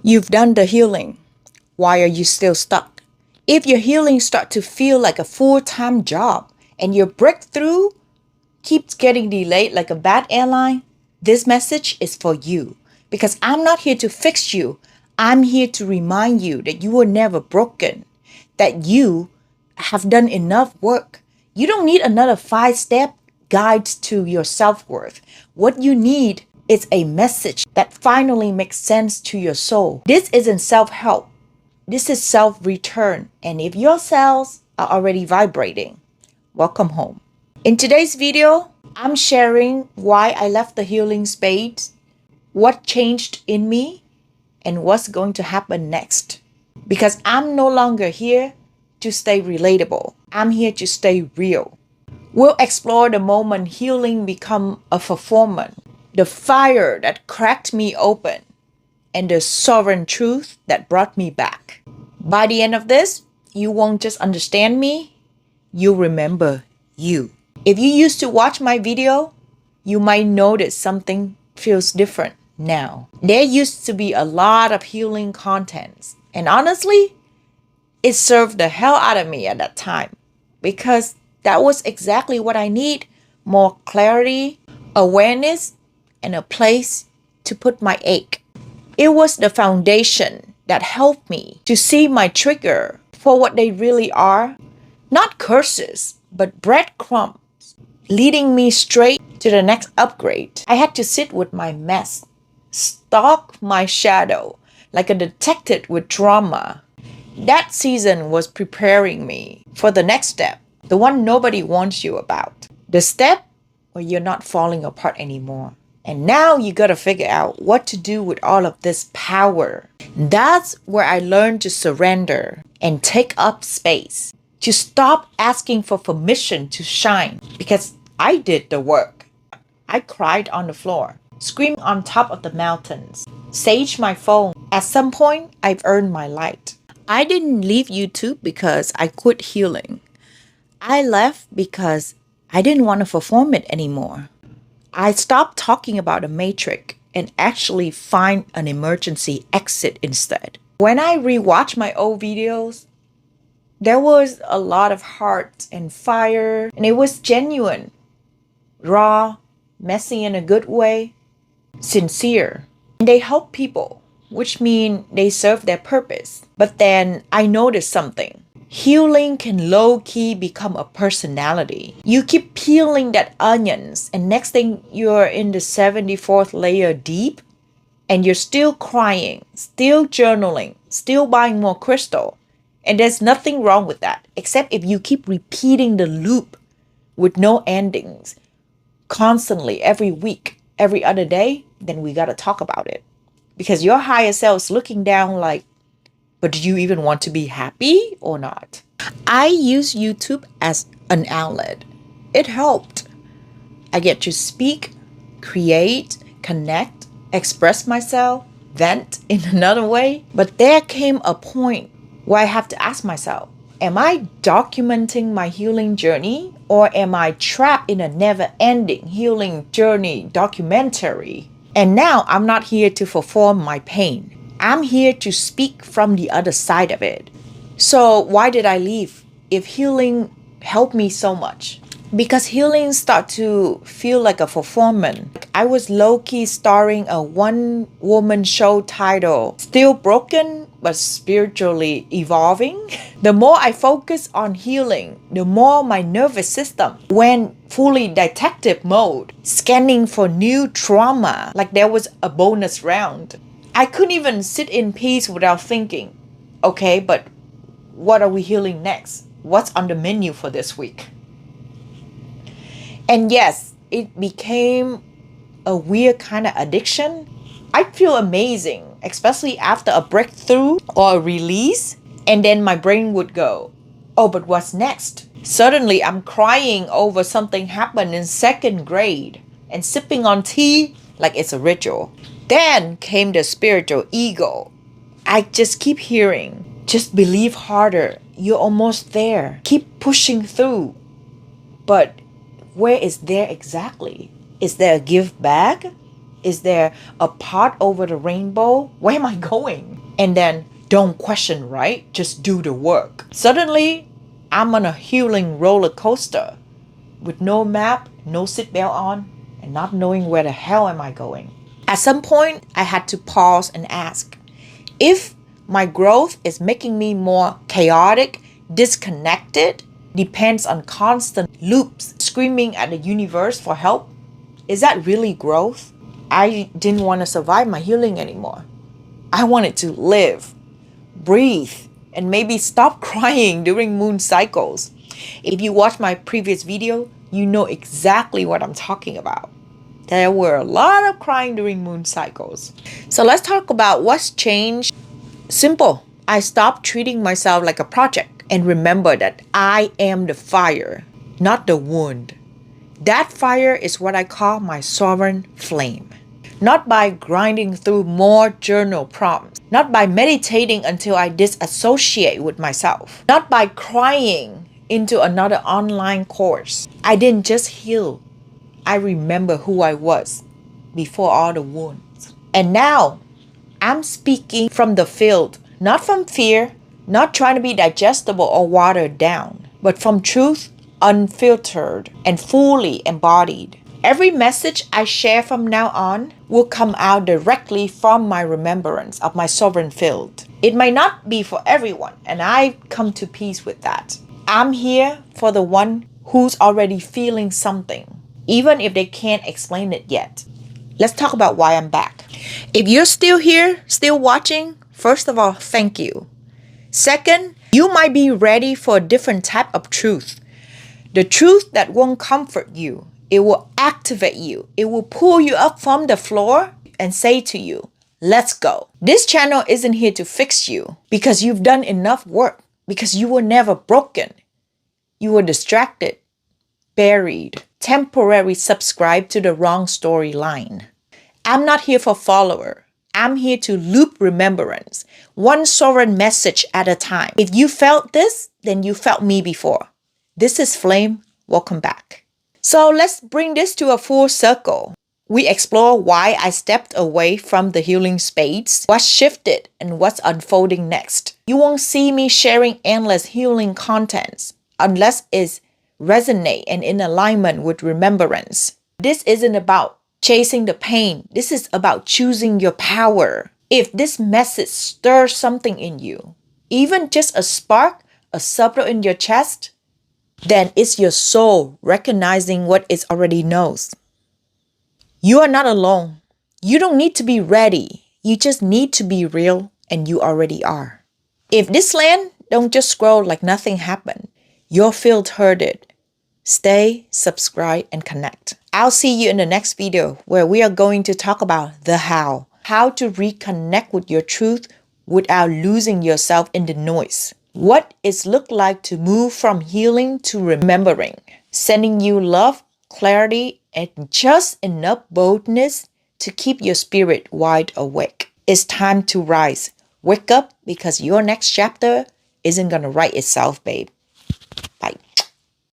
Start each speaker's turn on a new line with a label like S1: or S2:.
S1: You've done the healing. Why are you still stuck? If your healing starts to feel like a full-time job and your breakthrough keeps getting delayed like a bad airline, this message is for you. Because I'm not here to fix you. I'm here to remind you that you were never broken, that you have done enough work. You don't need another 5-step guide to your self-worth. What you need is a message that finally makes sense to your soul. This isn't self-help. This is self-return. And if your cells are already vibrating, welcome home. In today's video, I'm sharing why I left the healing space, what changed in me, and what's going to happen next. Because I'm no longer here to stay relatable. I'm here to stay real. We'll explore the moment healing become a fulfillment, the fire that cracked me open, and the sovereign truth that brought me back. By the end of this, you won't just understand me, you'll remember you. If you used to watch my video, you might notice something feels different now. There used to be a lot of healing contents, and honestly, it served the hell out of me at that time because that was exactly what I need: more clarity, awareness, and a place to put my ache. It was the foundation that helped me to see my trigger for what they really are, not curses, but breadcrumbs leading me straight to the next upgrade. I had to sit with my mess, stalk my shadow like a detective with trauma. That season was preparing me for the next step, the one nobody warns you about. The step where you're not falling apart anymore. And now you gotta figure out what to do with all of this power. That's where I learned to surrender and take up space, to stop asking for permission to shine, because I did the work. I cried on the floor, screamed on top of the mountains, saged my phone. At some point, I've earned my light. I didn't leave YouTube because I quit healing. I left because I didn't want to perform it anymore. I stopped talking about a matrix and actually find an emergency exit instead. When I rewatched my old videos, there was a lot of heart and fire, and it was genuine, raw, messy in a good way, sincere. And they help people, which means they serve their purpose. But then I noticed something. Healing can low-key become a personality. You keep peeling that onions, and next thing you're in the 74th layer deep, and you're still crying, still journaling, still buying more crystal. And there's nothing wrong with that, except if you keep repeating the loop with no endings, constantly, every week, every other day, then we gotta talk about it. Because your higher self's looking down like, but do you even want to be happy or not? I use YouTube as an outlet. It helped. I get to speak, create, connect, express myself, vent in another way. But there came a point where I have to ask myself, am I documenting my healing journey, or am I trapped in a never-ending healing journey documentary? And now I'm not here to perform my pain. I'm here to speak from the other side of it. So why did I leave if healing helped me so much? Because healing started to feel like a performance. I was low-key starring a one-woman show titled Still Broken but Spiritually Evolving. The more I focused on healing, the more my nervous system went fully detective mode, scanning for new trauma like there was a bonus round. I couldn't even sit in peace without thinking, okay, but what are we healing next? What's on the menu for this week? And yes, it became a weird kind of addiction. I'd feel amazing, especially after a breakthrough or a release. And then my brain would go, oh, but what's next? Suddenly, I'm crying over something happened in 2nd grade and sipping on tea like it's a ritual. Then came the spiritual ego. I just keep hearing, just believe harder. You're almost there. Keep pushing through. But where is there exactly? Is there a give back? Is there a pot over the rainbow? Where am I going? And then don't question, right? Just do the work. Suddenly, I'm on a healing roller coaster with no map, no seatbelt on, and not knowing where the hell am I going. At some point, I had to pause and ask, if my growth is making me more chaotic, disconnected, depends on constant loops, screaming at the universe for help, is that really growth? I didn't want to survive my healing anymore. I wanted to live, breathe, and maybe stop crying during moon cycles. If you watch my previous video, you know exactly what I'm talking about. There were a lot of crying during moon cycles. So let's talk about what's changed. Simple. I stopped treating myself like a project and remember that I am the fire, not the wound. That fire is what I call my sovereign flame. Not by grinding through more journal prompts, not by meditating until I disassociate with myself, not by crying into another online course. I didn't just heal. I remember who I was before all the wounds. And now, I'm speaking from the field, not from fear, not trying to be digestible or watered down, but from truth, unfiltered and fully embodied. Every message I share from now on will come out directly from my remembrance of my sovereign field. It might not be for everyone, and I've come to peace with that. I'm here for the one who's already feeling something, even if they can't explain it yet. Let's talk about why I'm back. If you're still here, still watching, first of all, thank you. Second, you might be ready for a different type of truth. The truth that won't comfort you. It will activate you. It will pull you up from the floor and say to you, let's go. This channel isn't here to fix you because you've done enough work, because you were never broken. You were distracted, buried, temporarily subscribed to the wrong storyline. I'm not here for follower. I'm here to loop remembrance, one sovereign message at a time. If you felt this, then you felt me before. This is Flame. Welcome back. So let's bring this to a full circle. We explore why I stepped away from the healing space, what shifted, and what's unfolding next. You won't see me sharing endless healing contents unless it's resonate and in alignment with remembrance. This isn't about chasing the pain. This is about choosing your power. If this message stirs something in you, even just a spark, a subtle in your chest, then it's your soul recognizing what it already knows. You are not alone. You don't need to be ready. You just need to be real, and you already are. If this land, don't just scroll like nothing happened. Your field heard it. Stay, subscribe, and connect. I'll see you in the next video where we are going to talk about the how. How to reconnect with your truth without losing yourself in the noise. What it looks like to move from healing to remembering. Sending you love, clarity, and just enough boldness to keep your spirit wide awake. It's time to rise. Wake up because your next chapter isn't going to write itself, babe. Bye.